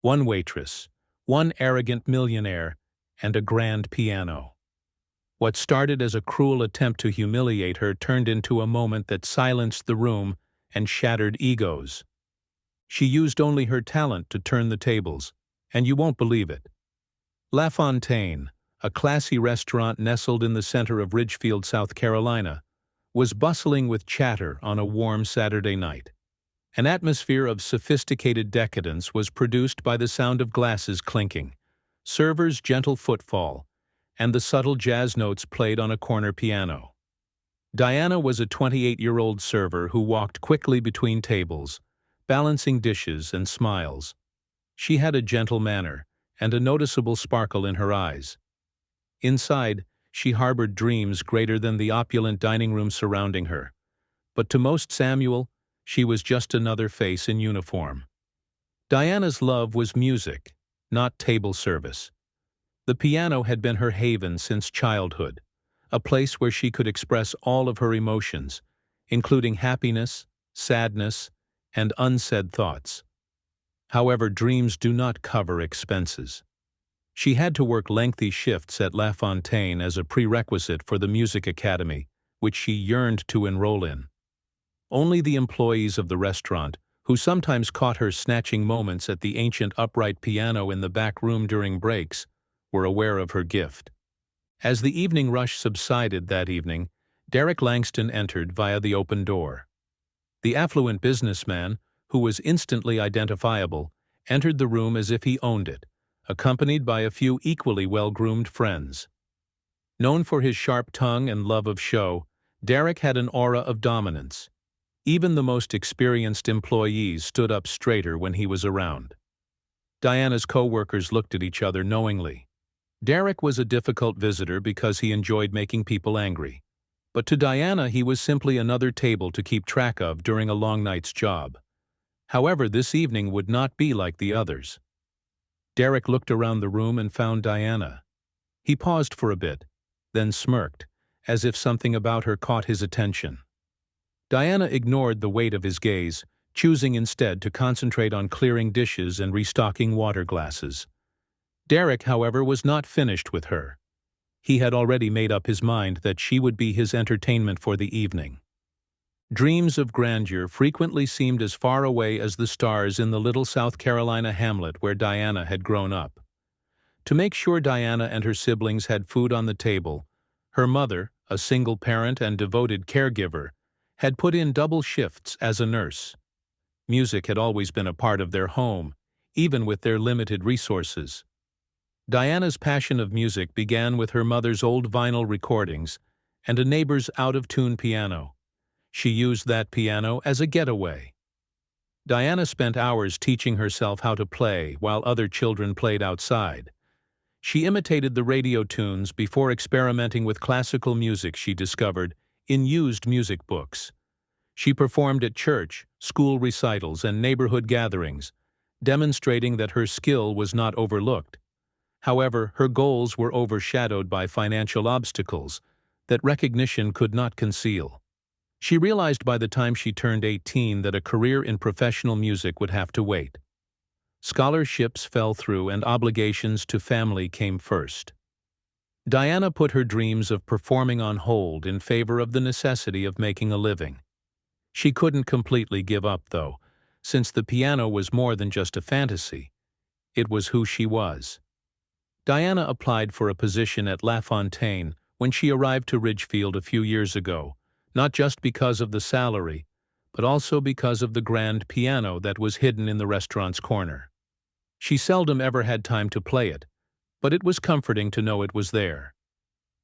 one waitress, one arrogant millionaire, and a grand piano. What started as a cruel attempt to humiliate her turned into a moment that silenced the room and shattered egos. She used only her talent to turn the tables, and you won't believe it. La Fontaine, a classy restaurant nestled in the center of Ridgefield, South Carolina, was bustling with chatter on a warm Saturday night. An atmosphere of sophisticated decadence was produced by the sound of glasses clinking, servers' gentle footfall, and the subtle jazz notes played on a corner piano. Diana was a 28-year-old server who walked quickly between tables, balancing dishes and smiles. She had a gentle manner and a noticeable sparkle in her eyes. Inside, she harbored dreams greater than the opulent dining room surrounding her. But to most Samuel, she was just another face in uniform. Diana's love was music, not table service. The piano had been her haven since childhood, a place where she could express all of her emotions, including happiness, sadness, and unsaid thoughts. However, dreams do not cover expenses. She had to work lengthy shifts at La Fontaine as a prerequisite for the music academy, which she yearned to enroll in. Only the employees of the restaurant, who sometimes caught her snatching moments at the ancient upright piano in the back room during breaks, were aware of her gift. As the evening rush subsided that evening, Derek Langston entered via the open door. The affluent businessman, who was instantly identifiable, entered the room as if he owned it, accompanied by a few equally well-groomed friends. Known for his sharp tongue and love of show, Derek had an aura of dominance. Even the most experienced employees stood up straighter when he was around. Diana's co-workers looked at each other knowingly. Derek was a difficult visitor because he enjoyed making people angry. But to Diana, he was simply another table to keep track of during a long night's job. However, this evening would not be like the others. Derek looked around the room and found Diana. He paused for a bit, then smirked, as if something about her caught his attention. Diana ignored the weight of his gaze, choosing instead to concentrate on clearing dishes and restocking water glasses. Derek, however, was not finished with her. He had already made up his mind that she would be his entertainment for the evening. Dreams of grandeur frequently seemed as far away as the stars in the little South Carolina hamlet where Diana had grown up. To make sure Diana and her siblings had food on the table, her mother, a single parent and devoted caregiver, had put in double shifts as a nurse. Music had always been a part of their home, even with their limited resources. Diana's passion of music began with her mother's old vinyl recordings and a neighbor's out-of-tune piano. She used that piano as a getaway. Diana spent hours teaching herself how to play while other children played outside. She imitated the radio tunes before experimenting with classical music she discovered in used music books. She performed at church, school recitals, and neighborhood gatherings, demonstrating that her skill was not overlooked. However, her goals were overshadowed by financial obstacles that recognition could not conceal. She realized by the time she turned 18 that a career in professional music would have to wait. Scholarships fell through and obligations to family came first. Diana put her dreams of performing on hold in favor of the necessity of making a living. She couldn't completely give up, though, since the piano was more than just a fantasy. It was who she was. Diana applied for a position at La Fontaine when she arrived to Ridgefield a few years ago, not just because of the salary, but also because of the grand piano that was hidden in the restaurant's corner. She seldom ever had time to play it, but it was comforting to know it was there.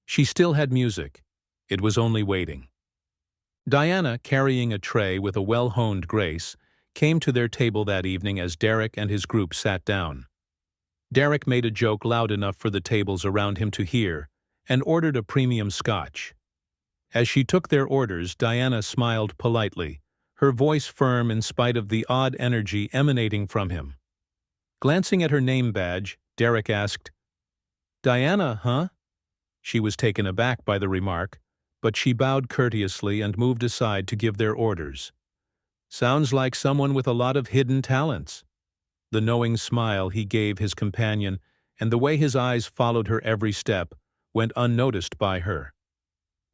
She still had music. It was only waiting. Diana, carrying a tray with a well-honed grace, came to their table that evening as Derek and his group sat down. Derek made a joke loud enough for the tables around him to hear and ordered a premium scotch. As she took their orders, Diana smiled politely, her voice firm in spite of the odd energy emanating from him. Glancing at her name badge, Derek asked, "Diana, huh?" She was taken aback by the remark, but she bowed courteously and moved aside to give their orders. "Sounds like someone with a lot of hidden talents." The knowing smile he gave his companion and the way his eyes followed her every step went unnoticed by her.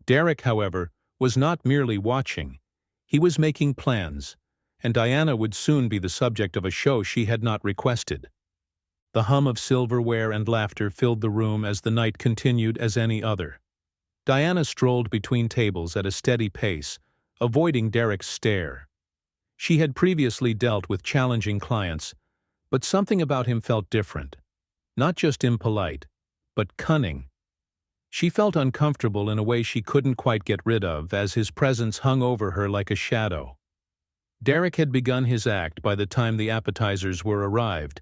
Derek, however, was not merely watching. He was making plans, and Diana would soon be the subject of a show she had not requested. The hum of silverware and laughter filled the room as the night continued as any other. Diana strolled between tables at a steady pace, avoiding Derek's stare. She had previously dealt with challenging clients, but something about him felt different. Not just impolite, but cunning. She felt uncomfortable in a way she couldn't quite get rid of, as his presence hung over her like a shadow. Derek had begun his act by the time the appetizers were arrived,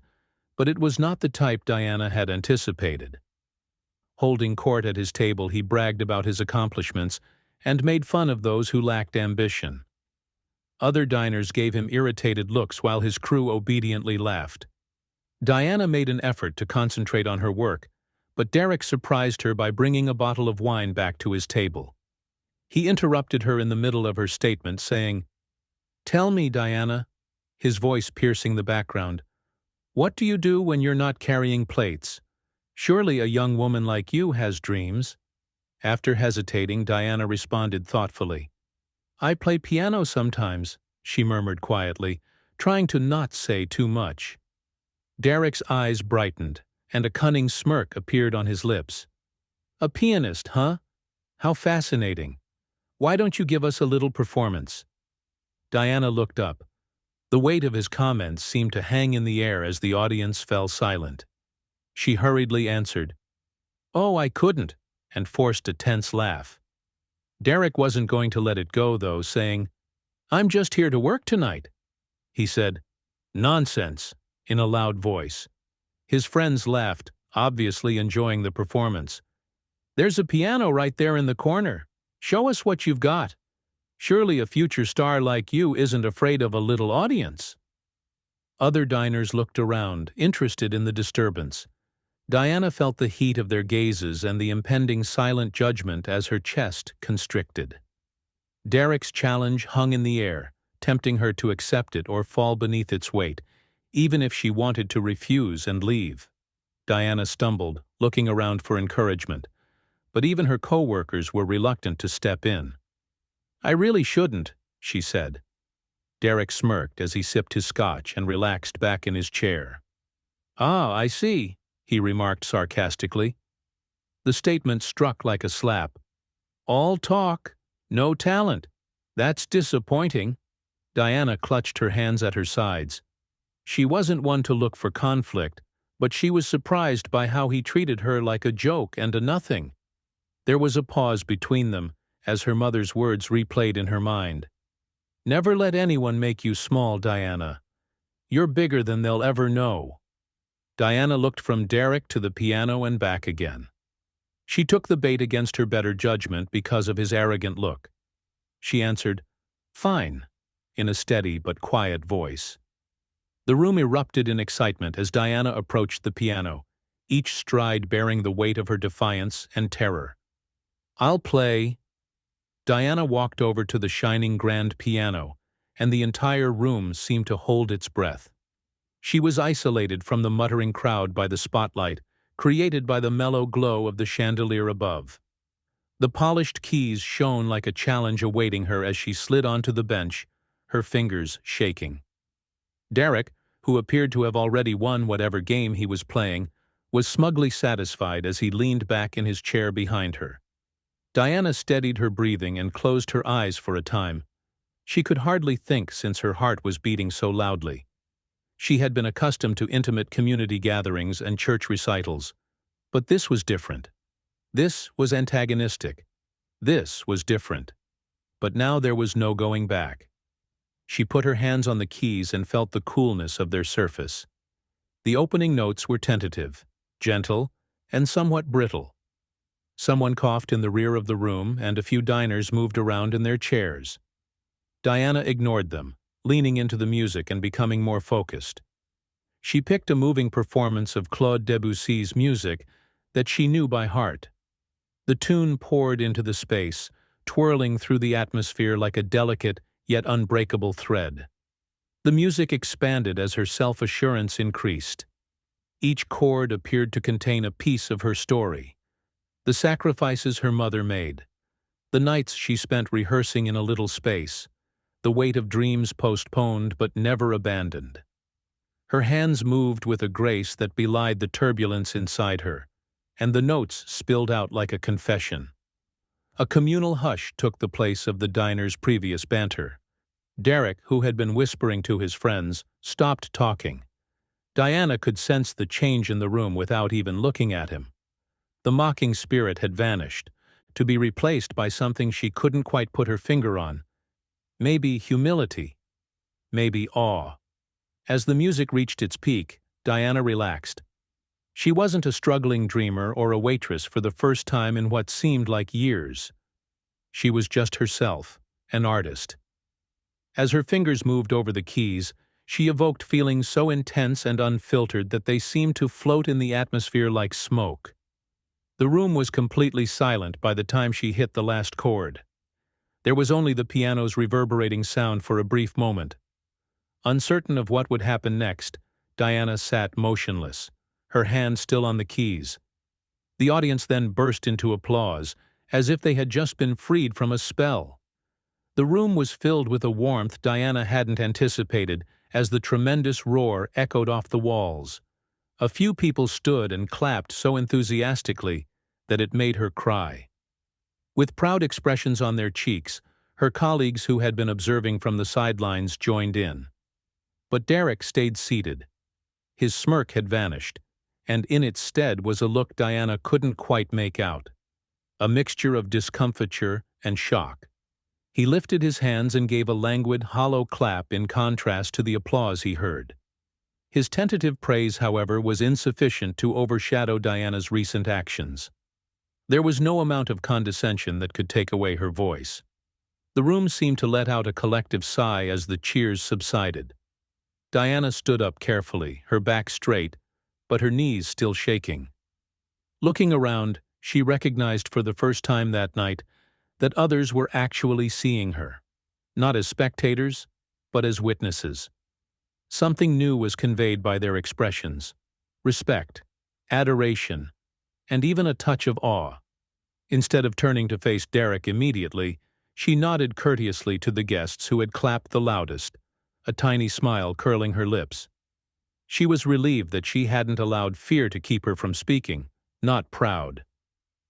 but it was not the type Diana had anticipated. Holding court at his table, he bragged about his accomplishments and made fun of those who lacked ambition. Other diners gave him irritated looks while his crew obediently laughed. Diana made an effort to concentrate on her work, but Derek surprised her by bringing a bottle of wine back to his table. He interrupted her in the middle of her statement, saying, "Tell me, Diana," his voice piercing the background, "what do you do when you're not carrying plates? Surely a young woman like you has dreams." After hesitating, Diana responded thoughtfully. "I play piano sometimes," she murmured quietly, trying to not say too much. Derek's eyes brightened, and a cunning smirk appeared on his lips. "A pianist, huh? How fascinating. Why don't you give us a little performance?" Diana looked up. The weight of his comments seemed to hang in the air as the audience fell silent. She hurriedly answered, "Oh, I couldn't," and forced a tense laugh. Derek wasn't going to let it go, though, saying, "I'm just here to work tonight." He said, "Nonsense," in a loud voice. His friends laughed, obviously enjoying the performance. "There's a piano right there in the corner. Show us what you've got. Surely a future star like you isn't afraid of a little audience." Other diners looked around, interested in the disturbance. Diana felt the heat of their gazes and the impending silent judgment as her chest constricted. Derek's challenge hung in the air, tempting her to accept it or fall beneath its weight, even if she wanted to refuse and leave. Diana stumbled, looking around for encouragement, but even her co-workers were reluctant to step in. "I really shouldn't," she said. Derek smirked as he sipped his scotch and relaxed back in his chair. "Ah, I see," he remarked sarcastically. The statement struck like a slap. "All talk, no talent. That's disappointing." Diana clutched her hands at her sides. She wasn't one to look for conflict, but she was surprised by how he treated her like a joke and a nothing. There was a pause between them as her mother's words replayed in her mind. "Never let anyone make you small, Diana. You're bigger than they'll ever know." Diana looked from Derek to the piano and back again. She took the bait against her better judgment because of his arrogant look. She answered, "Fine," in a steady but quiet voice. The room erupted in excitement as Diana approached the piano, each stride bearing the weight of her defiance and terror. "I'll play." Diana walked over to the shining grand piano, and the entire room seemed to hold its breath. She was isolated from the muttering crowd by the spotlight, created by the mellow glow of the chandelier above. The polished keys shone like a challenge awaiting her as she slid onto the bench, her fingers shaking. Derek, who appeared to have already won whatever game he was playing, was smugly satisfied as he leaned back in his chair behind her. Diana steadied her breathing and closed her eyes for a time. She could hardly think since her heart was beating so loudly. She had been accustomed to intimate community gatherings and church recitals, but this was different. This was antagonistic. This was different. But now there was no going back. She put her hands on the keys and felt the coolness of their surface. The opening notes were tentative, gentle, and somewhat brittle. Someone coughed in the rear of the room, and a few diners moved around in their chairs. Diana ignored them, leaning into the music and becoming more focused. She picked a moving performance of Claude Debussy's music that she knew by heart. The tune poured into the space, twirling through the atmosphere like a delicate yet unbreakable thread. The music expanded as her self-assurance increased. Each chord appeared to contain a piece of her story. The sacrifices her mother made, the nights she spent rehearsing in a little space, the weight of dreams postponed but never abandoned. Her hands moved with a grace that belied the turbulence inside her, and the notes spilled out like a confession. A communal hush took the place of the diner's previous banter. Derek, who had been whispering to his friends, stopped talking. Diana could sense the change in the room without even looking at him. The mocking spirit had vanished, to be replaced by something she couldn't quite put her finger on. Maybe humility, maybe awe. As the music reached its peak, Diana relaxed. She wasn't a struggling dreamer or a waitress for the first time in what seemed like years. She was just herself, an artist. As her fingers moved over the keys, she evoked feelings so intense and unfiltered that they seemed to float in the atmosphere like smoke. The room was completely silent by the time she hit the last chord. There was only the piano's reverberating sound for a brief moment. Uncertain of what would happen next, Diana sat motionless, her hand still on the keys. The audience then burst into applause, as if they had just been freed from a spell. The room was filled with a warmth Diana hadn't anticipated as the tremendous roar echoed off the walls. A few people stood and clapped so enthusiastically that it made her cry. With proud expressions on their cheeks, her colleagues who had been observing from the sidelines joined in. But Derek stayed seated. His smirk had vanished, and in its stead was a look Diana couldn't quite make out. A mixture of discomfiture and shock. He lifted his hands and gave a languid, hollow clap in contrast to the applause he heard. His tentative praise, however, was insufficient to overshadow Diana's recent actions. There was no amount of condescension that could take away her voice. The room seemed to let out a collective sigh as the cheers subsided. Diana stood up carefully, her back straight, but her knees still shaking. Looking around, she recognized for the first time that night that others were actually seeing her, not as spectators, but as witnesses. Something new was conveyed by their expressions: respect, adoration, and even a touch of awe. Instead of turning to face Derek immediately, she nodded courteously to the guests who had clapped the loudest, a tiny smile curling her lips. She was relieved that she hadn't allowed fear to keep her from speaking, not proud.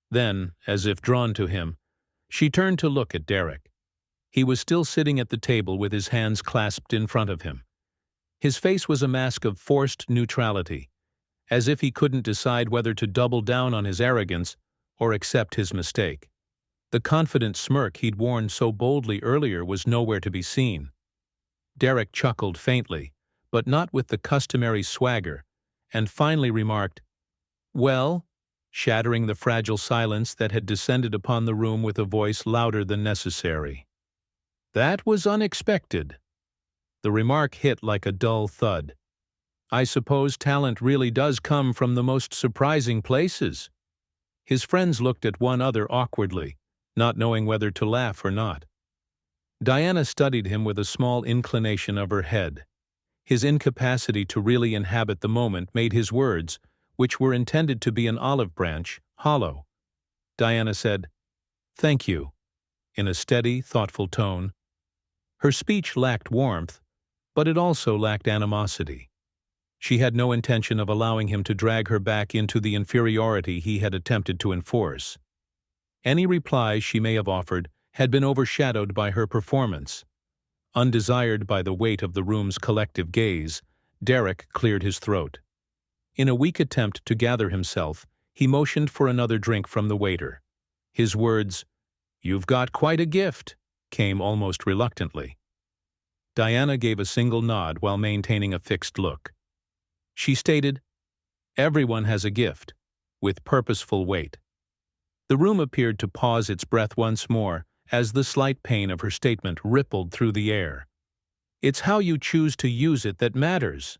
Then, as if drawn to him, she turned to look at Derek. He was still sitting at the table with his hands clasped in front of him. His face was a mask of forced neutrality, as if he couldn't decide whether to double down on his arrogance or accept his mistake. The confident smirk he'd worn so boldly earlier was nowhere to be seen. Derek chuckled faintly, but not with the customary swagger, and finally remarked, "Well," shattering the fragile silence that had descended upon the room with a voice louder than necessary. "That was unexpected." The remark hit like a dull thud. "I suppose talent really does come from the most surprising places." His friends looked at one another awkwardly, not knowing whether to laugh or not. Diana studied him with a small inclination of her head. His incapacity to really inhabit the moment made his words, which were intended to be an olive branch, hollow. Diana said, "Thank you," in a steady, thoughtful tone. Her speech lacked warmth, but it also lacked animosity. She had no intention of allowing him to drag her back into the inferiority he had attempted to enforce. Any reply she may have offered had been overshadowed by her performance. Undesired by the weight of the room's collective gaze, Derek cleared his throat. In a weak attempt to gather himself, he motioned for another drink from the waiter. His words, "You've got quite a gift," came almost reluctantly. Diana gave a single nod while maintaining a fixed look. She stated, "Everyone has a gift," with purposeful weight. The room appeared to pause its breath once more as the slight pain of her statement rippled through the air. "It's how you choose to use it that matters."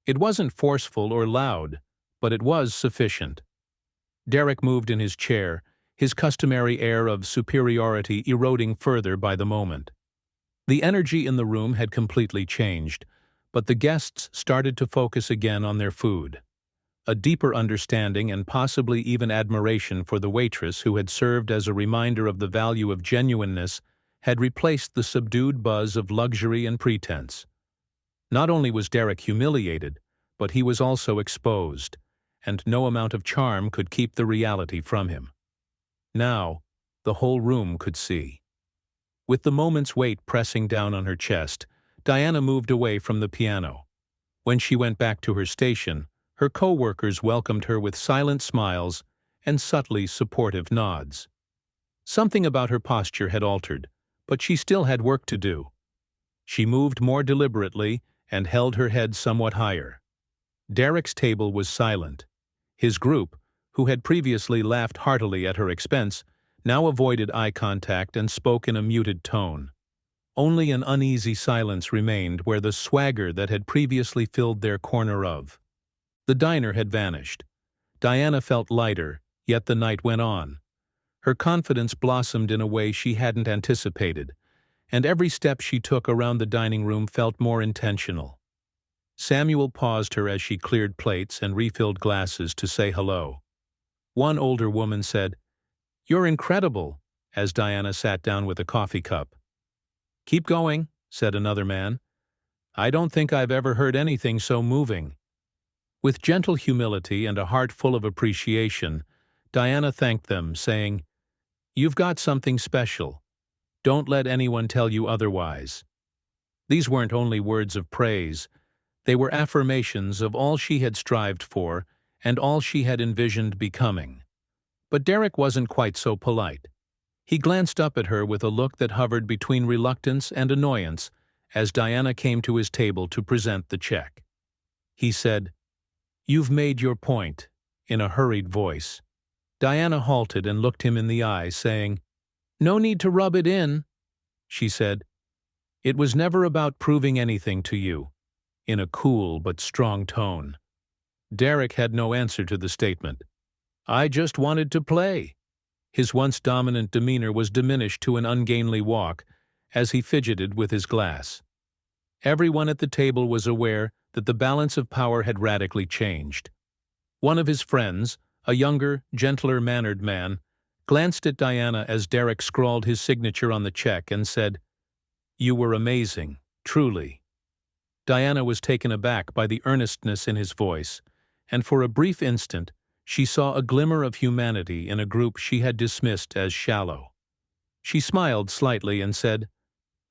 It wasn't forceful or loud, but it was sufficient. Derek moved in his chair, his customary air of superiority eroding further by the moment. The energy in the room had completely changed, but the guests started to focus again on their food. A deeper understanding and possibly even admiration for the waitress who had served as a reminder of the value of genuineness had replaced the subdued buzz of luxury and pretense. Not only was Derek humiliated, but he was also exposed, and no amount of charm could keep the reality from him. Now, the whole room could see. With the moment's weight pressing down on her chest, Diana moved away from the piano. When she went back to her station, her co-workers welcomed her with silent smiles and subtly supportive nods. Something about her posture had altered, but she still had work to do. She moved more deliberately and held her head somewhat higher. Derek's table was silent. His group, who had previously laughed heartily at her expense, now avoided eye contact and spoke in a muted tone. Only an uneasy silence remained where the swagger that had previously filled their corner of. The diner had vanished. Diana felt lighter, yet the night went on. Her confidence blossomed in a way she hadn't anticipated, and every step she took around the dining room felt more intentional. Samuel paused her as she cleared plates and refilled glasses to say hello. One older woman said, "You're incredible," as Diana sat down with a coffee cup. "Keep going," said another man. "I don't think I've ever heard anything so moving." With gentle humility and a heart full of appreciation, Diana thanked them, saying, "You've got something special. Don't let anyone tell you otherwise." These weren't only words of praise. They were affirmations of all she had strived for and all she had envisioned becoming. But Derek wasn't quite so polite. He glanced up at her with a look that hovered between reluctance and annoyance as Diana came to his table to present the check. He said, "You've made your point," in a hurried voice. Diana halted and looked him in the eye, saying, "No need to rub it in," she said. "It was never about proving anything to you," in a cool but strong tone. Derek had no answer to the statement. "I just wanted to play." His once dominant demeanor was diminished to an ungainly walk as he fidgeted with his glass. Everyone at the table was aware that the balance of power had radically changed. One of his friends, a younger, gentler-mannered man, glanced at Diana as Derek scrawled his signature on the check and said, "You were amazing, truly." Diana was taken aback by the earnestness in his voice, and for a brief instant she saw a glimmer of humanity in a group she had dismissed as shallow. She smiled slightly and said,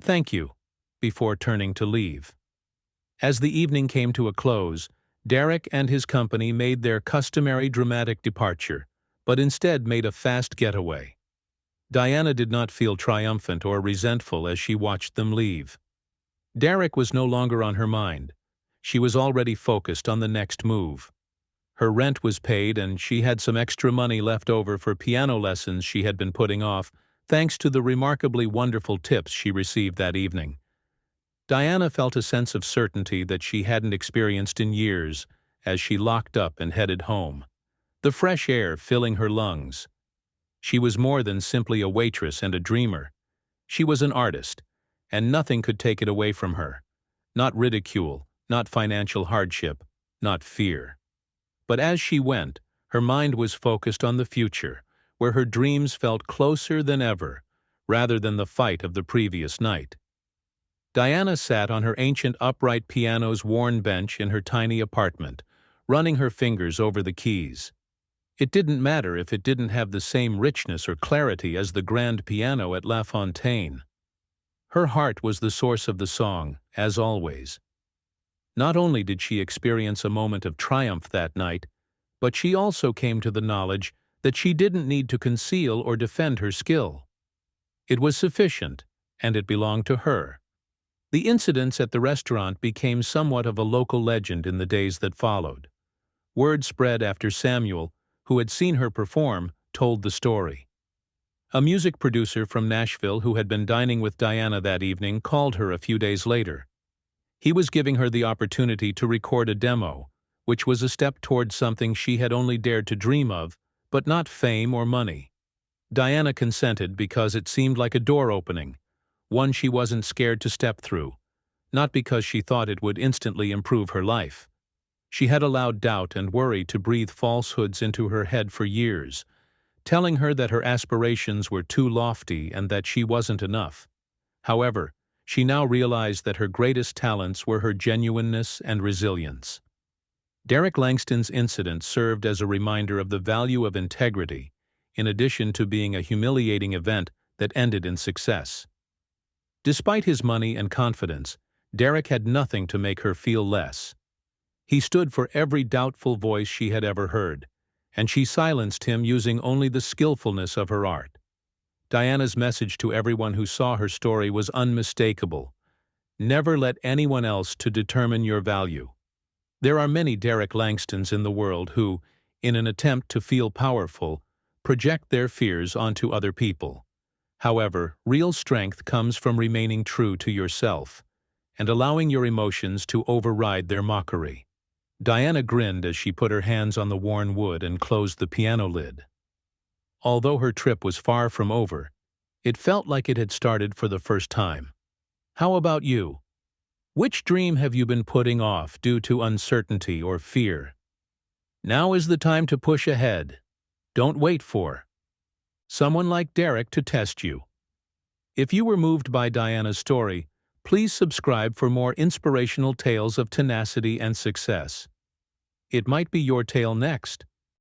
"Thank you," before turning to leave. As the evening came to a close, Derek and his company made their customary dramatic departure, but instead made a fast getaway. Diana did not feel triumphant or resentful as she watched them leave. Derek was no longer on her mind. She was already focused on the next move. Her rent was paid and she had some extra money left over for piano lessons she had been putting off, thanks to the remarkably wonderful tips she received that evening. Diana felt a sense of certainty that she hadn't experienced in years as she locked up and headed home, the fresh air filling her lungs. She was more than simply a waitress and a dreamer. She was an artist, and nothing could take it away from her. Not ridicule, not financial hardship, not fear. But as she went, her mind was focused on the future, where her dreams felt closer than ever, rather than the fight of the previous night. Diana sat on her ancient upright piano's worn bench in her tiny apartment, running her fingers over the keys. It didn't matter if it didn't have the same richness or clarity as the grand piano at La Fontaine. Her heart was the source of the song, as always. Not only did she experience a moment of triumph that night, but she also came to the knowledge that she didn't need to conceal or defend her skill. It was sufficient, and it belonged to her. The incidents at the restaurant became somewhat of a local legend in the days that followed. Word spread after Samuel, who had seen her perform, told the story. A music producer from Nashville who had been dining with Diana that evening called her a few days later. He was giving her the opportunity to record a demo, which was a step towards something she had only dared to dream of, but not fame or money. Diana consented because it seemed like a door opening, one she wasn't scared to step through, not because she thought it would instantly improve her life. She had allowed doubt and worry to breathe falsehoods into her head for years, telling her that her aspirations were too lofty and that she wasn't enough. However, she now realized that her greatest talents were her genuineness and resilience. Derek Langston's incident served as a reminder of the value of integrity, in addition to being a humiliating event that ended in success. Despite his money and confidence, Derek had nothing to make her feel less. He stood for every doubtful voice she had ever heard, and she silenced him using only the skillfulness of her art. Diana's message to everyone who saw her story was unmistakable. Never let anyone else to determine your value. There are many Derek Langstons in the world who, in an attempt to feel powerful, project their fears onto other people. However, real strength comes from remaining true to yourself and allowing your emotions to override their mockery. Diana grinned as she put her hands on the worn wood and closed the piano lid. Although her trip was far from over, it felt like it had started for the first time. How about you? Which dream have you been putting off due to uncertainty or fear? Now is the time to push ahead. Don't wait for someone like Derek to test you. If you were moved by Diana's story, please subscribe for more inspirational tales of tenacity and success. It might be your tale next.